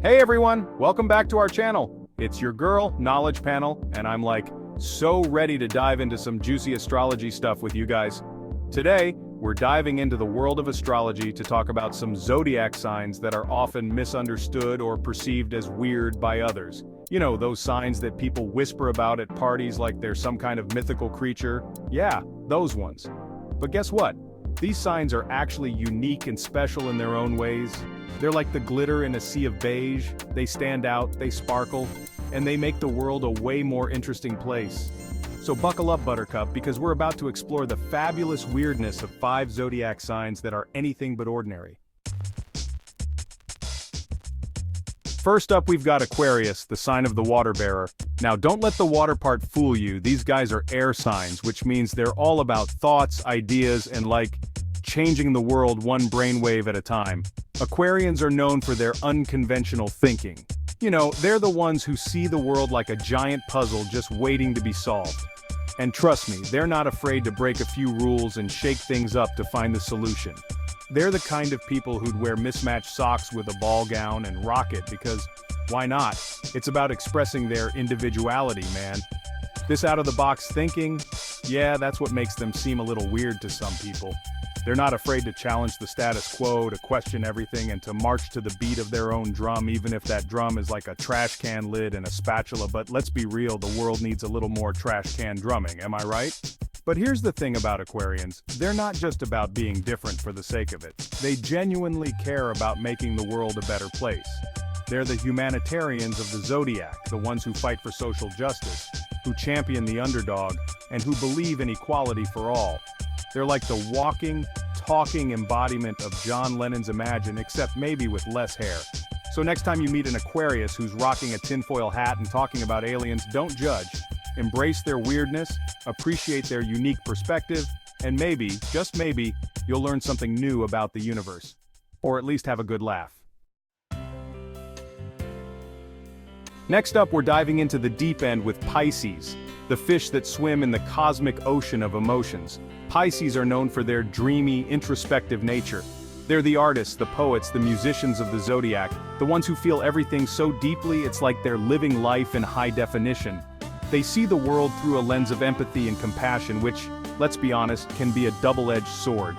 Hey everyone, welcome back to our channel. It's your girl, Knowledge Panel, and I'm so ready to dive into some juicy astrology stuff with you guys. Today, we're diving into the world of astrology to talk about some zodiac signs that are often misunderstood or perceived as weird by others. You know, those signs that people whisper about at parties like they're some kind of mythical creature. Yeah, those ones. But guess what? These signs are actually unique and special in their own ways. They're like the glitter in a sea of beige. They stand out, they sparkle, and they make the world a way more interesting place. So buckle up, Buttercup, because we're about to explore the fabulous weirdness of 5 zodiac signs that are anything but ordinary. First up, we've got Aquarius, the sign of the water bearer. Now, don't let the water part fool you. These guys are air signs, which means they're all about thoughts, ideas, and changing the world one brainwave at a time. Aquarians are known for their unconventional thinking. You know, they're the ones who see the world like a giant puzzle just waiting to be solved. And trust me, they're not afraid to break a few rules and shake things up to find the solution. They're the kind of people who'd wear mismatched socks with a ball gown and rock it because, why not? It's about expressing their individuality, man. This out-of-the-box thinking, yeah, that's what makes them seem a little weird to some people. They're not afraid to challenge the status quo, to question everything, and to march to the beat of their own drum, even if that drum is like a trash can lid and a spatula. But let's be real, the world needs a little more trash can drumming, am I right? But here's the thing about Aquarians, they're not just about being different for the sake of it. They genuinely care about making the world a better place. They're the humanitarians of the Zodiac, the ones who fight for social justice, who champion the underdog, and who believe in equality for all. They're like the walking, talking embodiment of John Lennon's Imagine, except maybe with less hair. So next time you meet an Aquarius who's rocking a tinfoil hat and talking about aliens, don't judge. Embrace their weirdness, appreciate their unique perspective, and maybe, just maybe, you'll learn something new about the universe. Or at least have a good laugh. Next up, we're diving into the deep end with Pisces, the fish that swim in the cosmic ocean of emotions. Pisces are known for their dreamy, introspective nature. They're the artists, the poets, the musicians of the Zodiac, the ones who feel everything so deeply it's like they're living life in high definition. They see the world through a lens of empathy and compassion, which, let's be honest, can be a double-edged sword.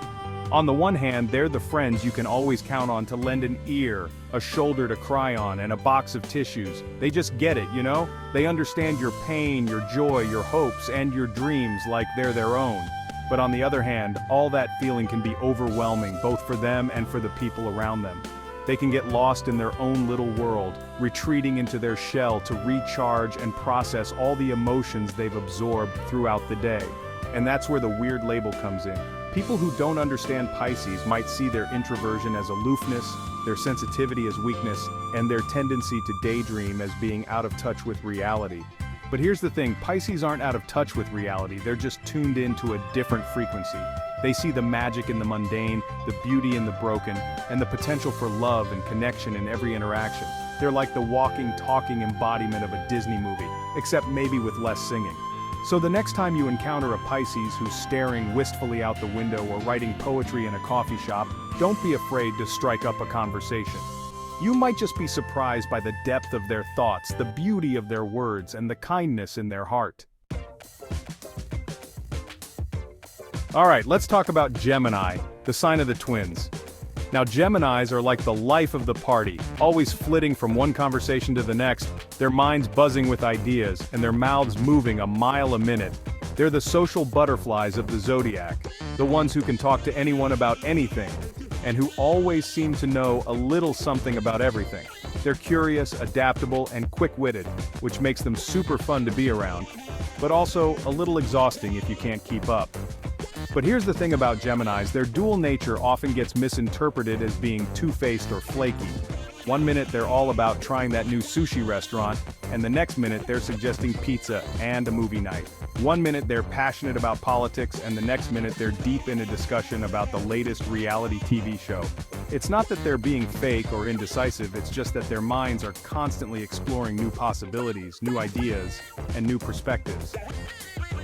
On the one hand, they're the friends you can always count on to lend an ear, a shoulder to cry on, and a box of tissues. They just get it, you know? They understand your pain, your joy, your hopes, and your dreams like they're their own. But on the other hand, all that feeling can be overwhelming, both for them and for the people around them. They can get lost in their own little world, retreating into their shell to recharge and process all the emotions they've absorbed throughout the day. And that's where the weird label comes in. People who don't understand Pisces might see their introversion as aloofness, their sensitivity as weakness, and their tendency to daydream as being out of touch with reality. But here's the thing, Pisces aren't out of touch with reality, they're just tuned into a different frequency. They see the magic in the mundane, the beauty in the broken, and the potential for love and connection in every interaction. They're like the walking, talking embodiment of a Disney movie, except maybe with less singing. So the next time you encounter a Pisces who's staring wistfully out the window or writing poetry in a coffee shop, don't be afraid to strike up a conversation. You might just be surprised by the depth of their thoughts, the beauty of their words, and the kindness in their heart. Alright, let's talk about Gemini, the sign of the twins. Now Geminis are like the life of the party, always flitting from one conversation to the next, their minds buzzing with ideas, and their mouths moving a mile a minute. They're the social butterflies of the Zodiac, the ones who can talk to anyone about anything, and who always seem to know a little something about everything. They're curious, adaptable, and quick-witted, which makes them super fun to be around, but also a little exhausting if you can't keep up. But here's the thing about Geminis, their dual nature often gets misinterpreted as being two-faced or flaky. One minute they're all about trying that new sushi restaurant, and the next minute they're suggesting pizza and a movie night. One minute they're passionate about politics, and the next minute they're deep in a discussion about the latest reality TV show. It's not that they're being fake or indecisive, it's just that their minds are constantly exploring new possibilities, new ideas, and new perspectives.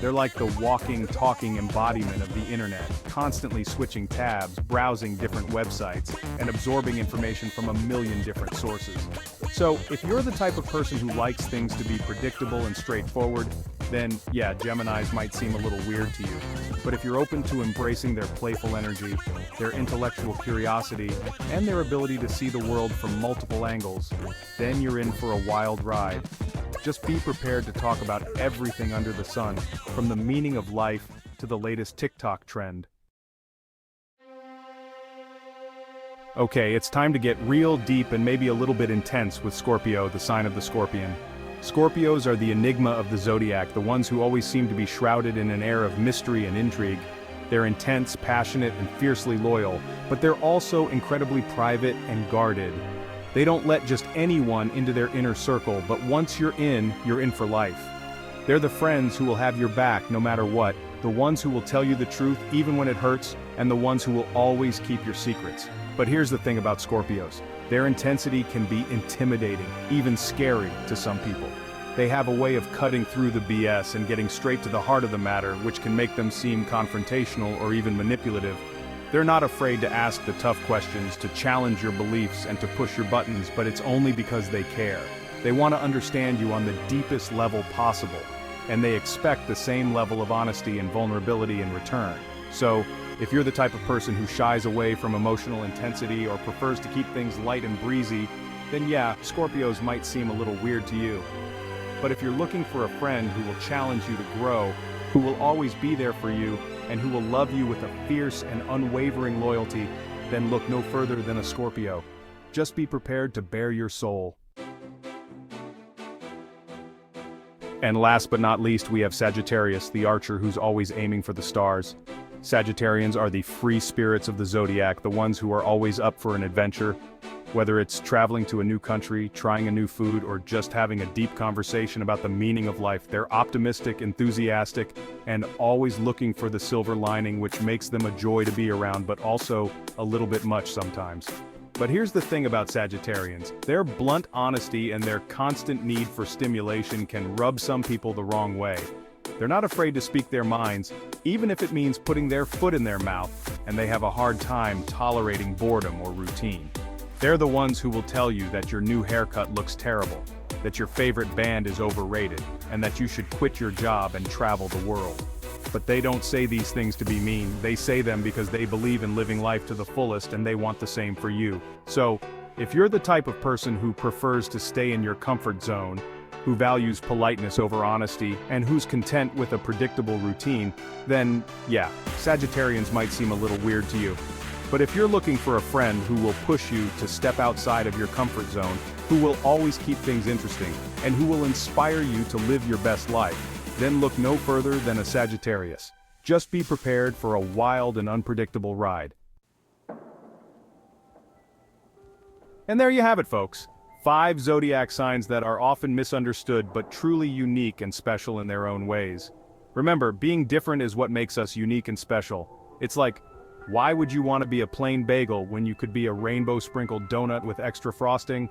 They're like the walking, talking embodiment of the internet, constantly switching tabs, browsing different websites, and absorbing information from a million different sources. So, if you're the type of person who likes things to be predictable and straightforward, then yeah, Geminis might seem a little weird to you. But if you're open to embracing their playful energy, their intellectual curiosity, and their ability to see the world from multiple angles, then you're in for a wild ride. Just be prepared to talk about everything under the sun, from the meaning of life to the latest TikTok trend. Okay, it's time to get real deep and maybe a little bit intense with Scorpio, the sign of the Scorpion. Scorpios are the enigma of the zodiac, the ones who always seem to be shrouded in an air of mystery and intrigue. They're intense, passionate, and fiercely loyal, but they're also incredibly private and guarded. They don't let just anyone into their inner circle, but once you're in for life. They're the friends who will have your back no matter what, the ones who will tell you the truth even when it hurts, and the ones who will always keep your secrets. But here's the thing about Scorpios. Their intensity can be intimidating, even scary to some people. They have a way of cutting through the BS and getting straight to the heart of the matter, which can make them seem confrontational or even manipulative. They're not afraid to ask the tough questions, to challenge your beliefs, and to push your buttons, but it's only because they care. They want to understand you on the deepest level possible, and they expect the same level of honesty and vulnerability in return. So, if you're the type of person who shies away from emotional intensity or prefers to keep things light and breezy, then yeah, Scorpios might seem a little weird to you. But if you're looking for a friend who will challenge you to grow, who will always be there for you, and who will love you with a fierce and unwavering loyalty, then look no further than a Scorpio. Just be prepared to bare your soul. And last but not least, we have Sagittarius, the archer who's always aiming for the stars. Sagittarians are the free spirits of the zodiac, the ones who are always up for an adventure. Whether it's traveling to a new country, trying a new food, or just having a deep conversation about the meaning of life, they're optimistic, enthusiastic, and always looking for the silver lining, which makes them a joy to be around, but also a little bit much sometimes. But here's the thing about Sagittarians. Their blunt honesty and their constant need for stimulation can rub some people the wrong way. They're not afraid to speak their minds, even if it means putting their foot in their mouth, and they have a hard time tolerating boredom or routine. They're the ones who will tell you that your new haircut looks terrible, that your favorite band is overrated, and that you should quit your job and travel the world. But they don't say these things to be mean, they say them because they believe in living life to the fullest and they want the same for you. So, if you're the type of person who prefers to stay in your comfort zone, who values politeness over honesty, and who's content with a predictable routine, then, yeah, Sagittarians might seem a little weird to you. But if you're looking for a friend who will push you to step outside of your comfort zone, who will always keep things interesting, and who will inspire you to live your best life, then look no further than a Sagittarius. Just be prepared for a wild and unpredictable ride. And there you have it, folks. 5 zodiac signs that are often misunderstood but truly unique and special in their own ways. Remember, being different is what makes us unique and special. It's like, why would you want to be a plain bagel when you could be a rainbow-sprinkled donut with extra frosting?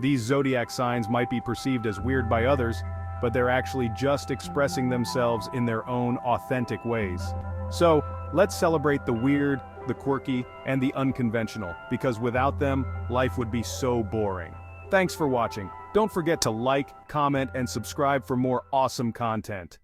These zodiac signs might be perceived as weird by others, but they're actually just expressing themselves in their own authentic ways. So, let's celebrate the weird, the quirky, and the unconventional, because without them, life would be so boring. Thanks for watching. Don't forget to like, comment, and subscribe for more awesome content.